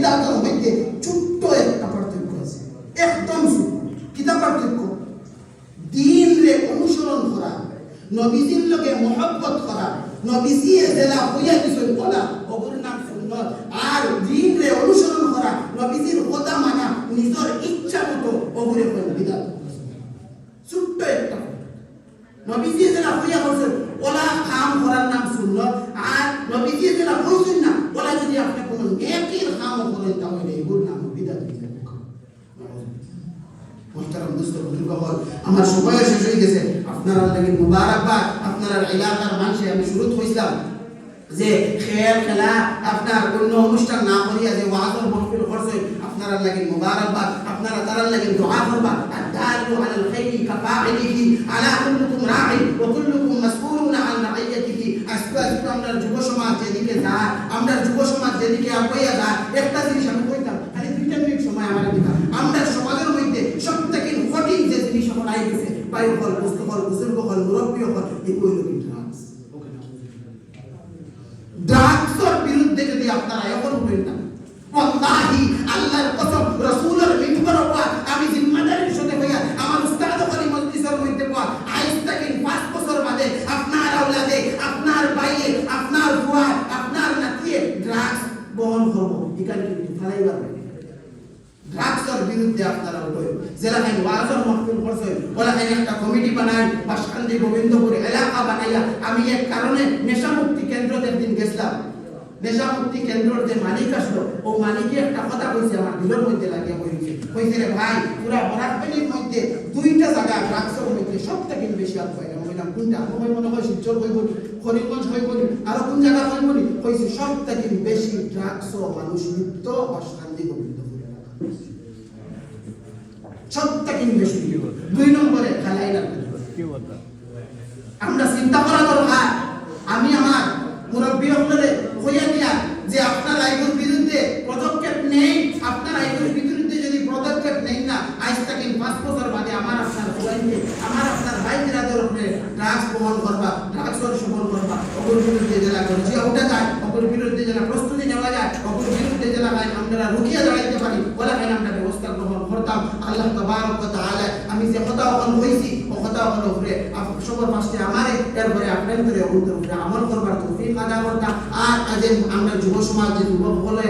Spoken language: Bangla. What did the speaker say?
বিদাতের মধ্যে ছোট্ট একটা পার্থক্য আছে, একদম ছোট। কিতা পার্থক্য? দিন রে অনুসরণ করা, নবীজির লগে মহব্বত করা, নবীজি যেটা হইয়া দিছেন বলা ওগুর নাম সুন্নত। আর দিন রে অনুসরণ করা, নবীজির কথা মানা, নিজের ইচ্ছা মতো ওগুরে কইল বিদাত। ছোট্ট একটা নবীজি যেটা হইয়া করছেন ওলা কাম করার নাম সুন্নত। আর নবীজি যেটা কইছেন না ওলা যদি আপনি কোনো নেকির কাম করেন তাহলে এগুর নাম বিদাত। মোহতারাম দোস্ত বুজুর্গ হল, আমার সময় শেষ হয়ে গেছে। আপনারা লাগি মুবারকবাদ। আপনারা এলাকার মানুষে আমি শুরুত হইছিলাম যে খেল খেলা আপনার অন্য অনুষ্ঠান না করিয়া যে ওয়াজর মাহফিল করছে, আপনারা লাগি মুবারকবাদ। আপনারা তারার লাগি দোয়া করবা। আদালু আলাল খাইরি কাফাইলিহি আলা কুল্লুকুম রাঈ ওয়া কুল্লুকুম মাসউলুন আন রাইয়াতিহি। আজকে আমরা যুব সমাজ যেদিকে যায়, আমরা যুব সমাজ যেদিকে আগাইয়া যায়, একটা জিনিস আমি কইতাম, খালি 2 মিনিট সময় আমার দিবা। আমরা সমাজের মধ্যে সবথেকে কঠিন যে জিনিস আমার আই গেছে, বায়ু হল, বস্তু হল, বুজুর্গ হল, মুরব্বী হল, এগুলো হলো ড্রাগস। ড্রাগসের বিরুদ্ধে যদি আপনারা এখন বলেন না, ওয়াল্লাহি আল্লাহর কসম রাসূলের মিম্বরের উপর আমি জিম্মাদারির সাথে হইয়া আমার উস্তাদ ওখানে মজলিসের মধ্যে পড়া আজ থেকে 5 বছর বাদে আপনার আওলাদে, আপনার ভাইয়ে, আপনার বুয়া, আপনার নাতিয়ে ড্রাগস বহন করব, এখানে কিন্তু ফালাইবার না। ড্রাগসের বিরুদ্ধে আপনারা বলেন, যারা এই ওয়াজর মাহফিল করছেন ওরা একটা কমিটি বানায় বা শান্তি গোবিন্দপুর এলাকা বানাইয়া। আমি এক কারণে নেশা মুক্তি কেন্দ্রতে দিন গেছিলাম, নেশা মুক্তি কেন্দ্রের যে মালিক আসলো ও মালিকে একটা কথা কইছে আমার দিলের মধ্যে লাগিয়া কইছে, কইছে রে ভাই পুরা বরাকবেলির মধ্যে 2টা জায়গা ড্রাগসের মধ্যে সবথেকে বেশি আপ হয়। আমি বললাম কোনটা? আমি মনে হয় শিলচর হইব, করিমগঞ্জ হইব, আর কোন জায়গা হইব? কইছে সবথেকে বেশি ড্রাগস মানুষ লিপ্ত বা শান্তি গোবিন্দপুর সবথেকে বেশি। 2 নম্বরে খালাইলা। আমরা চিন্তা করা দরকার। আমি আমার মুরব্বী হলে হইয়া দিয়া যে আপনারা এগুলোর বিরুদ্ধে পদক্ষেপ নেই, আপনারা এগুলোর বিরুদ্ধে যদি পদক্ষেপ নেই না, আজ থেকে 5 বছর বাদে আমার আপনার সবাইকে, আমার আপনার ভাইদের উপরে ড্রাগস বহন করবা, ড্রাগসের সেবন করবা, ওগুলোর বিরুদ্ধে যারা গর্জিয়া উঠা যায়, ওগুলোর বিরুদ্ধে যারা প্রস্তুতি নেওয়া যায়, ওগুলোর বিরুদ্ধে যারা আমরা রুখিয়া দাঁড়াইতে পারি, ওলা কেন আমরা ব্যবস্থা গ্রহণ করতাম। আল্লাহ তাবারক ওয়া তাআলা আমি যে কথা ওখানে হইছি ও কথা ওখানে উপরে সবার পাশে আমারে এরপরে আপনার উপরে আমল করবার তৌফিক আদা করতাম। আর আজ আমরা যুব সমাজ যে যুবক বলে